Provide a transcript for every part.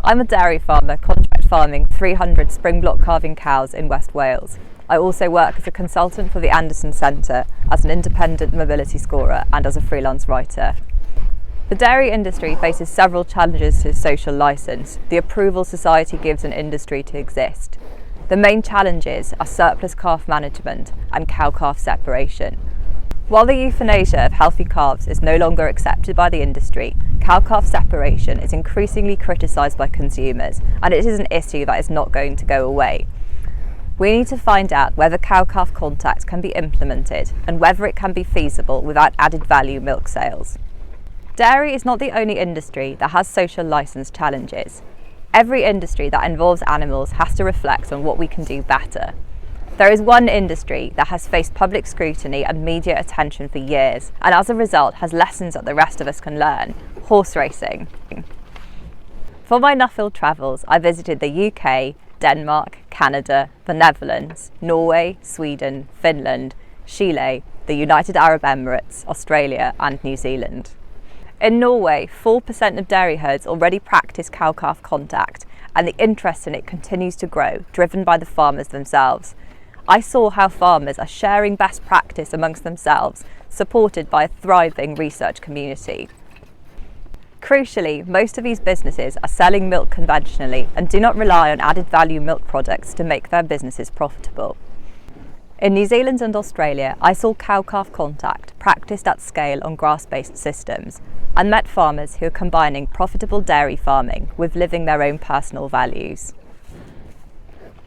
I'm a dairy farmer contract farming 300 spring block calving cows in West Wales. I also work as a consultant for the Anderson Centre, as an independent mobility scorer and as a freelance writer. The dairy industry faces several challenges to social licence, the approval society gives an industry to exist. The main challenges are surplus calf management and cow-calf separation. While the euthanasia of healthy calves is no longer accepted by the industry, cow-calf separation is increasingly criticised by consumers, and it is an issue that is not going to go away. We need to find out whether cow-calf contact can be implemented and whether it can be feasible without added value milk sales. Dairy is not the only industry that has social licence challenges. Every industry that involves animals has to reflect on what we can do better. There is one industry that has faced public scrutiny and media attention for years, and as a result has lessons that the rest of us can learn: horse racing. For my Nuffield travels, I visited the UK, Denmark, Canada, the Netherlands, Norway, Sweden, Finland, Chile, the United Arab Emirates, Australia and New Zealand. In Norway, 4% of dairy herds already practice cow-calf contact, and the interest in it continues to grow, driven by the farmers themselves. I saw how farmers are sharing best practice amongst themselves, supported by a thriving research community. Crucially, most of these businesses are selling milk conventionally and do not rely on added value milk products to make their businesses profitable. In New Zealand and Australia, I saw cow-calf contact practiced at scale on grass-based systems and met farmers who are combining profitable dairy farming with living their own personal values.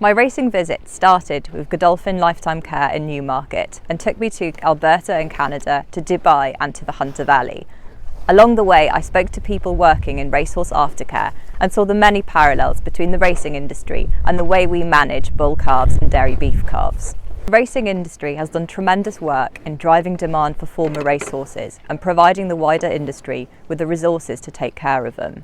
My racing visit started with Godolphin Lifetime Care in Newmarket and took me to Alberta in Canada, to Dubai and to the Hunter Valley. Along the way, I spoke to people working in racehorse aftercare and saw the many parallels between the racing industry and the way we manage bull calves and dairy beef calves. The racing industry has done tremendous work in driving demand for former racehorses and providing the wider industry with the resources to take care of them.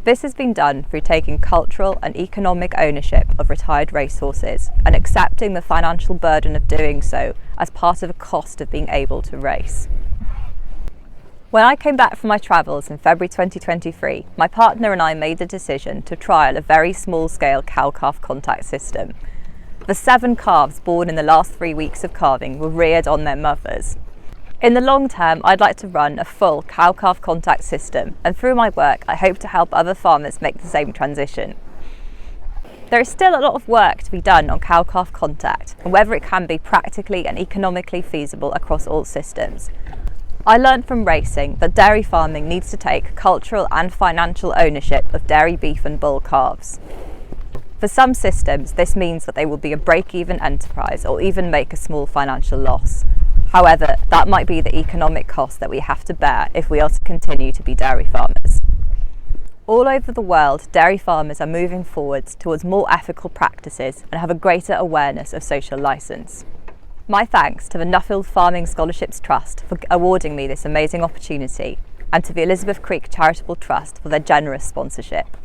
This has been done through taking cultural and economic ownership of retired racehorses and accepting the financial burden of doing so as part of a cost of being able to race. When I came back from my travels in February 2023, my partner and I made the decision to trial a very small-scale cow-calf contact system. The 7 calves born in the last 3 weeks of calving were reared on their mothers. In the long term, I'd like to run a full cow-calf contact system, and through my work, I hope to help other farmers make the same transition. There is still a lot of work to be done on cow-calf contact and whether it can be practically and economically feasible across all systems. I learned from racing that dairy farming needs to take cultural and financial ownership of dairy beef and bull calves. For some systems, this means that they will be a break-even enterprise or even make a small financial loss. However, that might be the economic cost that we have to bear if we are to continue to be dairy farmers. All over the world, dairy farmers are moving forwards towards more ethical practices and have a greater awareness of social licence. My thanks to the Nuffield Farming Scholarships Trust for awarding me this amazing opportunity, and to the Elizabeth Creek Charitable Trust for their generous sponsorship.